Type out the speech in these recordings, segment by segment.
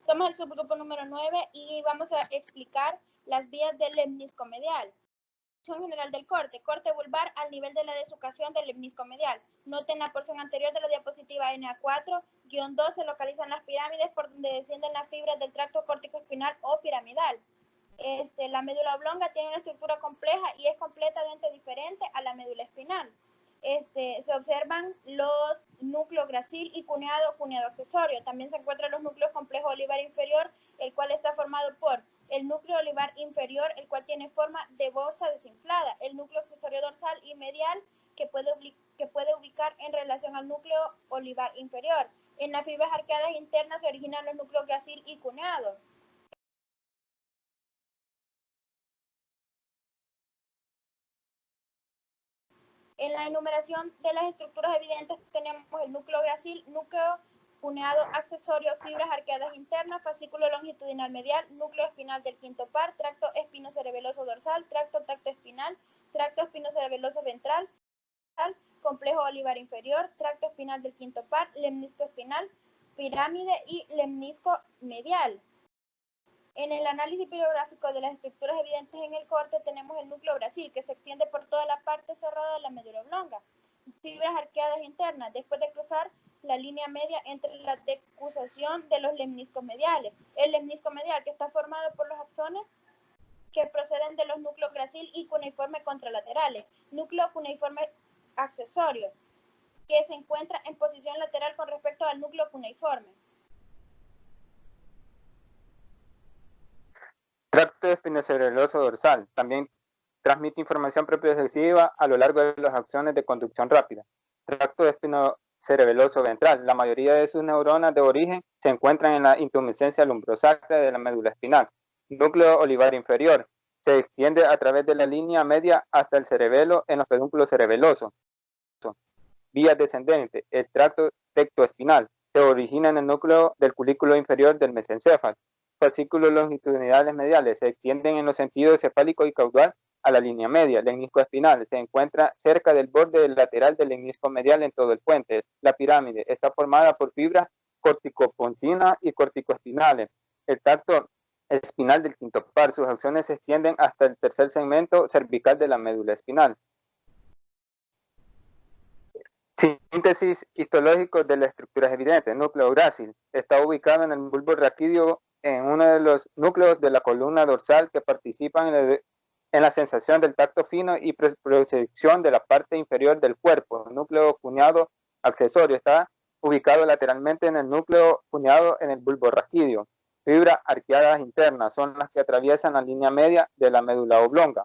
Somos el subgrupo número 9 y vamos a explicar las vías del lemnisco medial. General del corte vulvar al nivel de la desucación del lemnisco medial. Noten la porción anterior de la diapositiva NA4-2 se localizan las pirámides por donde descienden las fibras del tracto córtico-espinal o piramidal. La médula oblonga tiene una estructura compleja y es completamente diferente a la médula espinal. Se observan los núcleos gracil y cuneado accesorio. También se encuentran los núcleos complejos olivar inferior, el cual está formado por el núcleo olivar inferior, el cual tiene forma de bolsa desinflada, el núcleo accesorio dorsal y medial, que puede ubicar en relación al núcleo olivar inferior. En las fibras arqueadas internas se originan los núcleos gracil y cuneado. En la enumeración de las estructuras evidentes tenemos el núcleo gracil, núcleo cuneado accesorio, fibras arqueadas internas, fascículo longitudinal medial, núcleo espinal del quinto par, tracto espinocerebeloso dorsal, tracto espinal, tracto espinocerebeloso ventral, complejo olivar inferior, tracto espinal del quinto par, lemnisco espinal, pirámide y lemnisco medial. En el análisis bibliográfico de las estructuras evidentes en el corte tenemos el núcleo gracil, que se extiende por toda la parte cerrada de la médula oblonga. Fibras arqueadas internas, después de cruzar la línea media entre la decusación de los lemniscos mediales. El lemnisco medial, que está formado por los axones que proceden de los núcleos gracil y cuneiforme contralaterales. Núcleo cuneiforme accesorio, que se encuentra en posición lateral con respecto al núcleo cuneiforme. Tracto espinocerebeloso dorsal también transmite información propioceptiva a lo largo de los axones de conducción rápida. Tracto espinocerebeloso ventral. La mayoría de sus neuronas de origen se encuentran en la intumescencia lumbrosacra de la médula espinal. Núcleo olivar inferior. Se extiende a través de la línea media hasta el cerebelo en los pedúnculos cerebelosos. Vías descendentes. El tracto tectoespinal. Se origina en el núcleo del culículo inferior del mesencéfalo. Fascículos longitudinales mediales se extienden en los sentidos cefálico y caudal a la línea media. El lemnisco espinal se encuentra cerca del borde lateral del lemnisco medial en todo el puente. La pirámide está formada por fibras corticopontinas y corticoespinales. El tracto espinal del quinto par, sus acciones se extienden hasta el tercer segmento cervical de la médula espinal. Síntesis histológico de las estructuras evidentes. Núcleo gracil está ubicado en el bulbo raquídeo en uno de los núcleos de la columna dorsal que participan en la sensación del tacto fino y proyección de la parte inferior del cuerpo. El núcleo cuneado accesorio está ubicado lateralmente en el núcleo cuneado en el bulbo raquídeo. Fibras arqueadas internas son las que atraviesan la línea media de la médula oblonga.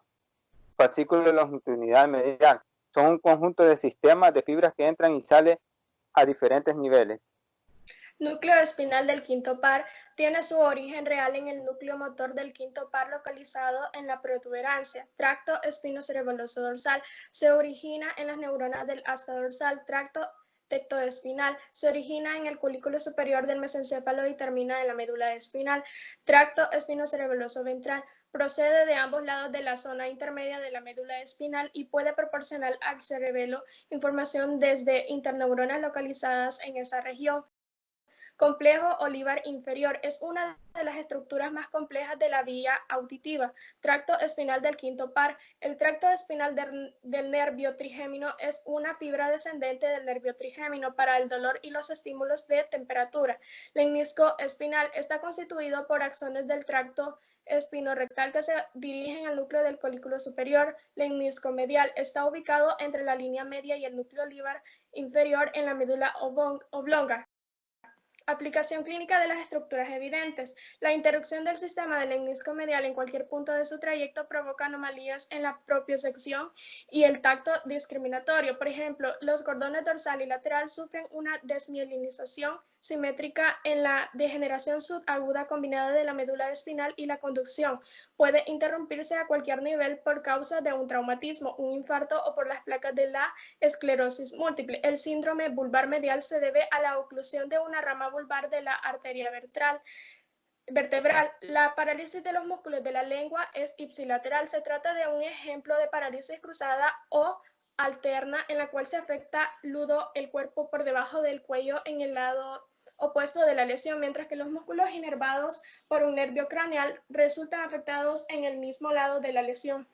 Fascículo longitudinal medial son un conjunto de sistemas de fibras que entran y salen a diferentes niveles. Núcleo espinal del quinto par tiene su origen real en el núcleo motor del quinto par localizado en la protuberancia. Tracto espinocerebeloso dorsal se origina en las neuronas del asta dorsal. Tracto tectoespinal se origina en el culículo superior del mesencéfalo y termina en la médula espinal. Tracto espinocerebeloso ventral procede de ambos lados de la zona intermedia de la médula espinal y puede proporcionar al cerebelo información desde interneuronas localizadas en esa región. Complejo olivar inferior es una de las estructuras más complejas de la vía auditiva. Tracto espinal del quinto par. El tracto espinal del nervio trigémino es una fibra descendente del nervio trigémino para el dolor y los estímulos de temperatura. Lemnisco espinal está constituido por axones del tracto espinorectal que se dirigen al núcleo del colículo superior. Lemnisco medial está ubicado entre la línea media y el núcleo olivar inferior en la médula oblonga. Aplicación clínica de las estructuras evidentes. La interrupción del sistema del lemnisco medial en cualquier punto de su trayecto provoca anomalías en la propiocepción y el tacto discriminatorio. Por ejemplo, los cordones dorsal y lateral sufren una desmielinización simétrica en la degeneración subaguda combinada de la médula espinal y la conducción. Puede interrumpirse a cualquier nivel por causa de un traumatismo, un infarto o por las placas de la esclerosis múltiple. El síndrome vulvar medial se debe a la oclusión de una rama vulvar de la arteria vertebral. La parálisis de los músculos de la lengua es ipsilateral. Se trata de un ejemplo de parálisis cruzada o alterna en la cual se afecta ludo el cuerpo por debajo del cuello en el lado opuesto de la lesión, mientras que los músculos inervados por un nervio craneal resultan afectados en el mismo lado de la lesión.